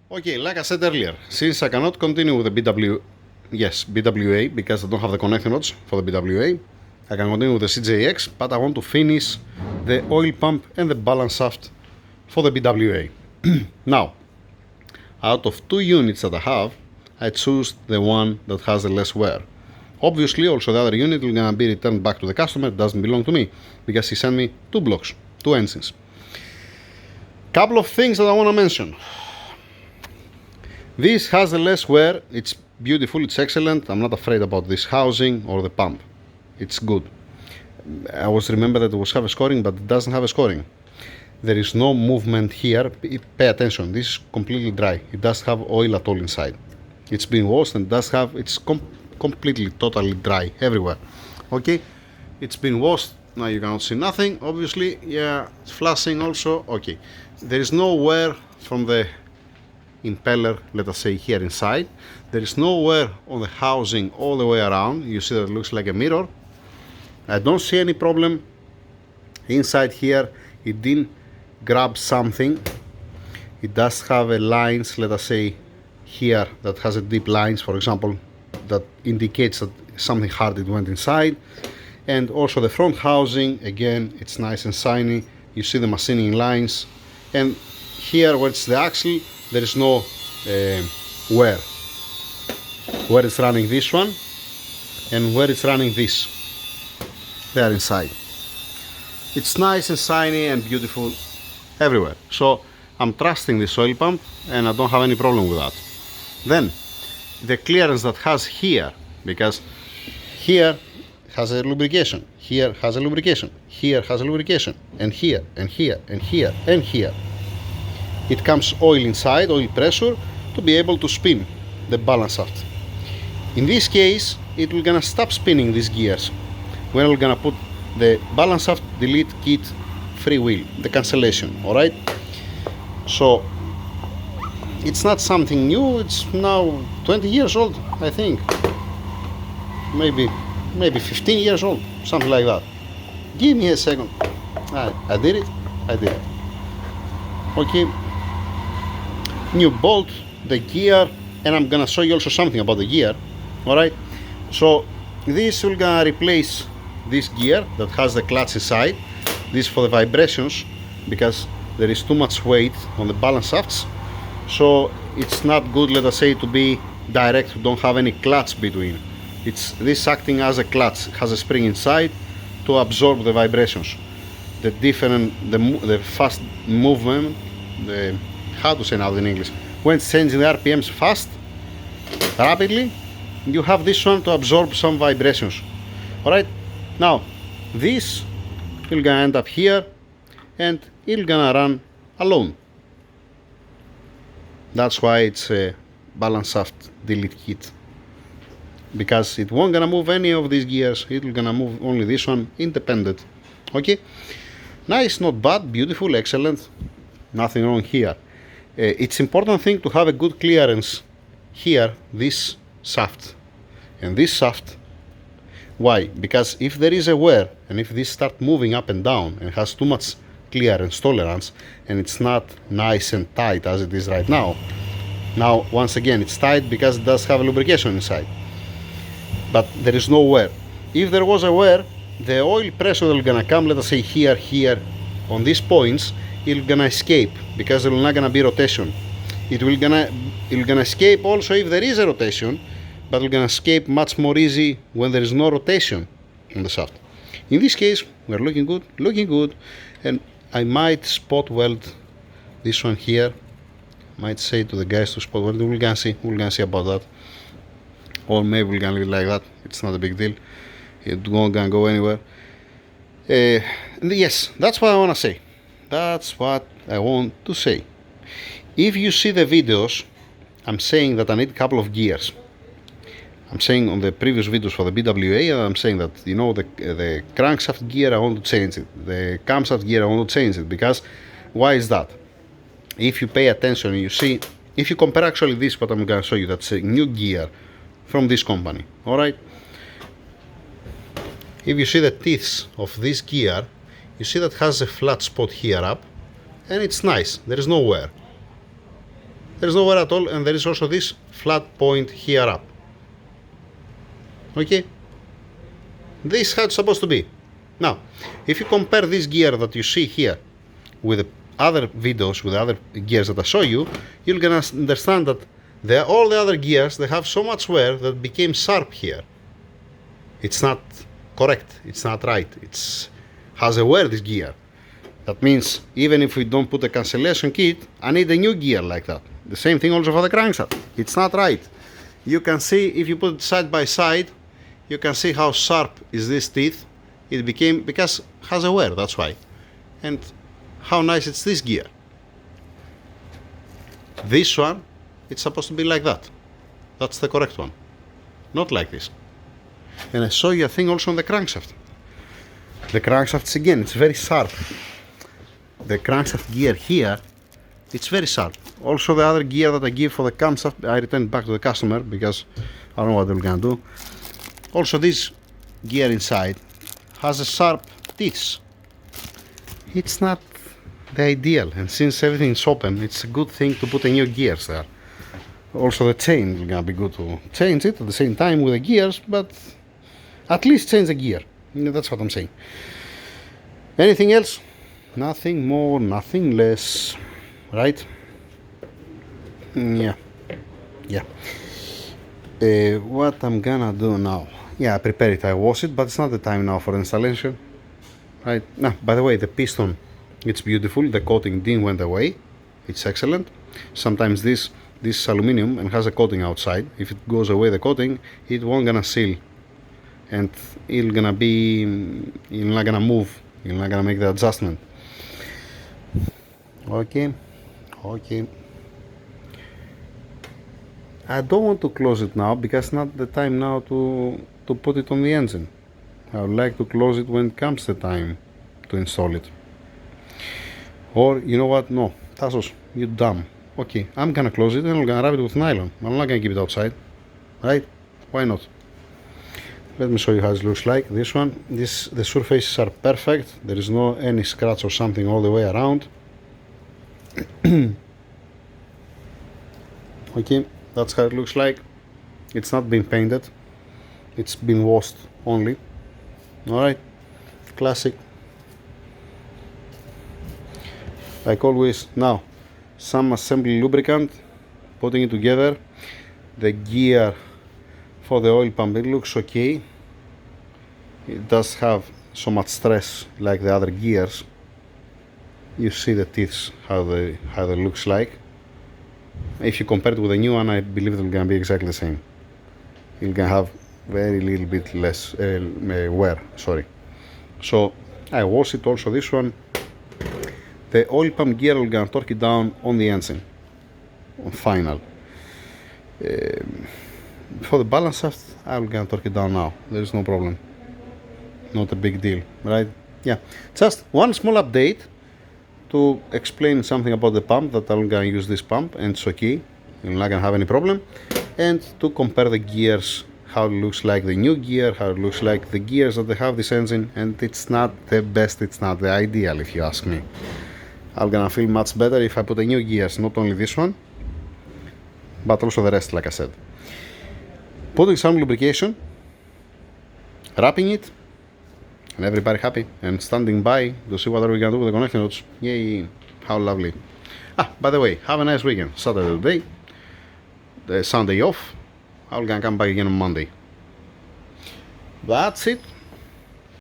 Okay, like I said earlier, since I cannot continue with the BWA, because I don't have the connecting rods for the BWA, I can continue with the CJX, but I want to finish the oil pump and the balance shaft for the BWA. Now, out of two units that I have, I choose the one that has the less wear. Obviously, also the other unit will gonna be returned back to the customer. It doesn't belong to me because he sent me two blocks, two engines. Couple of things that I want to mention. This has the less wear. It's beautiful. It's excellent. I'm not afraid about this housing or the pump. It's good. I was remember that it was have a scoring, but it doesn't have a scoring. There is no movement here. Pay attention. This is completely dry. It doesn't have oil at all inside. It's been washed and does have. It's completely, totally dry everywhere. Okay, it's been washed. Now you cannot see nothing. Obviously, yeah, it's flashing also. Okay, there is no wear from the impeller, let us say here inside. There is no wear on the housing all the way around. You see that it looks like a mirror. I don't see any problem inside here. It didn't grab something. It does have a lines, let us say here, that has a deep lines, for example, that indicates that something hard it went inside. And also the front housing, again, it's nice and shiny. You see the machining lines. And here where it's the axle, there is no wear. Where it's running this one and where it's running this. They are inside. It's nice and shiny and beautiful everywhere. So I'm trusting this oil pump and I don't have any problem with that. Then the clearance that has here, because here has a lubrication, here has a lubrication, here has a lubrication, and here, and here, and here, and here. It comes oil inside, oil pressure, to be able to spin the balance shaft. In this case, it will gonna stop spinning these gears when we're gonna put the balance shaft delete kit freewheel, the cancellation, alright? So it's not something new, it's now 20 years old, I think. Maybe 15 years old, something like that. Give me a second. I did it. Okay. New bolt, the gear, and I'm gonna show you also something about the gear. Alright. So this will gonna replace this gear that has the clutch inside. This for the vibrations, because there is too much weight on the balance shafts. So it's not good, let us say, to be direct, don't have any clutch between. It's this acting as a clutch, has a spring inside to absorb the vibrations, the different, the fast movement, the, how to say now in English, when it's changing the RPMs fast, rapidly, you have this one to absorb some vibrations. Alright, now this will gonna end up here and it's gonna run alone. That's why it's a balance shaft delete kit, because it won't gonna move any of these gears. It will gonna move only this one independent. Okay, nice, not bad, beautiful, excellent, nothing wrong here. It's important thing to have a good clearance here, this shaft and this shaft. Why? Because if there is a wear and if this start moving up and down and has too much clearance tolerance and it's not nice and tight as it is right now. Now once again it's tight because it does have a lubrication inside, but there is no wear. If there was a wear, the oil pressure will gonna come, let us say here on these points, it's gonna escape because there will not gonna be rotation. It will gonna escape also if there is a rotation, but it's gonna escape much more easy when there is no rotation on the shaft. In this case, we're looking good, and I might spot weld this one here. Might say to the guys to spot weld. We're gonna see about that, or maybe we're gonna leave it like that. It's not a big deal. It won't gonna go anywhere. Yes, that's what I wanna say. That's what I want to say. If you see the videos, I'm saying that I need a couple of gears. I'm saying on the previous videos for the BWA, I'm saying that, you know, the crankshaft gear, I want to change it. The camshaft gear, I want to change it. Because, why is that? If you pay attention, you see, if you compare actually this, what I'm going to show you, that's a new gear from this company. Alright? If you see the teeth of this gear, you see that has a flat spot here up, and it's nice, there is no wear. There is no wear at all, and there is also this flat point here up. Okay? This is how it's supposed to be. Now, if you compare this gear that you see here with the other videos, with the other gears that I show you, you're gonna understand that all the other gears, they have so much wear that became sharp here. It's not correct, it's not right, it's has a wear, this gear. That means even if we don't put a cancellation kit, I need a new gear like that. The same thing also for the crankshaft. It's not right. You can see, if you put it side by side, you can see how sharp is this teeth. It became, because it has a wear, that's why. And how nice it's this gear. This one, it's supposed to be like that. That's the correct one. Not like this. And I saw you a thing also on the crankshaft. The crankshaft, again, it's very sharp. The crankshaft gear here, it's very sharp. Also the other gear that I give for the camshaft, I return it back to the customer because I don't know what they're gonna do. Also this gear inside has a sharp teeth. It's not the ideal, and since everything is open, it's a good thing to put a new gears there. Also the chain is gonna be good to change it at the same time with the gears, but at least change the gear. That's what I'm saying. Anything else? Nothing more, nothing less, right? Yeah. What I'm gonna do now? Yeah, I prepare it, I wash it, but it's not the time now for installation, right? Now, by the way, the piston, it's beautiful. The coating didn't went away. It's excellent. Sometimes this is aluminum and has a coating outside. If it goes away, the coating, it won't gonna seal, and you're not gonna move. You're not gonna make the adjustment. Okay. I don't want to close it now because not the time now to put it on the engine. I would like to close it when comes the time to install it. Or you know what? No, Tassos, you dumb. Okay, I'm gonna close it and I'm gonna wrap it with nylon. I'm not gonna keep it outside, right? Why not? Let me show you how it looks like. This one, the surfaces are perfect. There is no any scratch or something all the way around. Okay, that's how it looks like. It's not been painted. It's been washed only. Alright, classic. Like always, now some assembly lubricant, putting it together. The gear for the oil pump, it looks okay. It does have so much stress like the other gears. You see the teeth, how they looks like. If you compare it with the new one, I believe they're gonna be exactly the same. You're gonna have very little bit less wear, sorry. So I wash it also, this one. The oil pump gear, we're gonna torque it down on the engine, on final. For the balance shaft, I'm gonna torque it down now. There is no problem. Not a big deal, right? Yeah, just one small update to explain something about the pump, that I'm gonna use this pump and it's okay. You're not gonna have any problem. And to compare the gears, how it looks like the new gear, how it looks like the gears that they have this engine, and it's not the best, it's not the ideal if you ask me. I'm gonna feel much better if I put a new gears, not only this one, but also the rest, like I said. Putting some lubrication, wrapping it, and everybody happy, and standing by to see what are we gonna do with the connecting rods. Yay, how lovely. By the way, have a nice weekend. Saturday today, the Sunday off. I'm gonna come back again on Monday. That's it.